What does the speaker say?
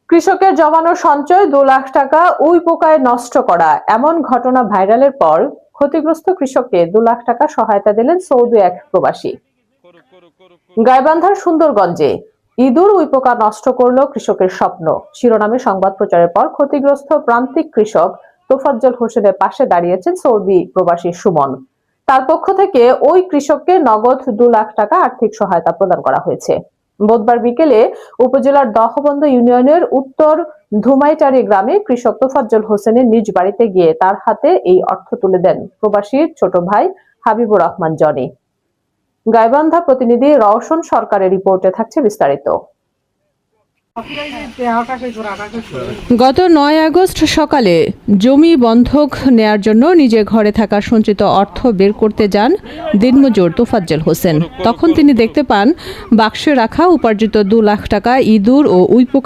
কৃষকের জমানো সঞ্চয় 2 লাখ টাকা উই পোকায় নষ্ট করা, এমন ঘটনা ভাইরালের পর ক্ষতিগ্রস্ত কৃষককে 2 লাখ টাকা সহায়তা দিলেন সৌদি এক প্রবাসী। গাইবান্ধার সুন্দরগঞ্জে ইঁদুর উই পোকা নষ্ট করলো কৃষকের স্বপ্ন শিরোনামে সংবাদ প্রচারের পর ক্ষতিগ্রস্ত প্রান্তিক কৃষক তোফাজ্জল হোসেনের পাশে দাঁড়িয়েছেন সৌদি প্রবাসী সুমন। তার পক্ষ থেকে ওই কৃষককে নগদ 2 লাখ টাকা আর্থিক সহায়তা প্রদান করা হয়েছে। বুধবার বিকেলে উপজেলার দহবন্দ ইউনিয়নের উত্তর ধুমাইটারি গ্রামে কৃষক তোফাজ্জল হোসেনের নিজ বাড়িতে গিয়ে তার হাতে এই অর্থ তুলে দেন প্রবাসীর ছোট ভাই হাবিবুর রহমান জনি। গাইবান্ধা প্রতিনিধি রওশন সরকারের রিপোর্টে থাকছে বিস্তারিত। গত 9 আগস্ট সকালে জমি বন্ধক নেয়ার জন্য নিজের ঘরে থাকা সঞ্চিত অর্থ বের করতে যান দিনমজুর তোফাজ্জল হোসেন। তখন তিনি দেখতে পান বাক্সে রাখা উপার্জিত 2 লাখ টাকা ইঁদুর ও উই পোকা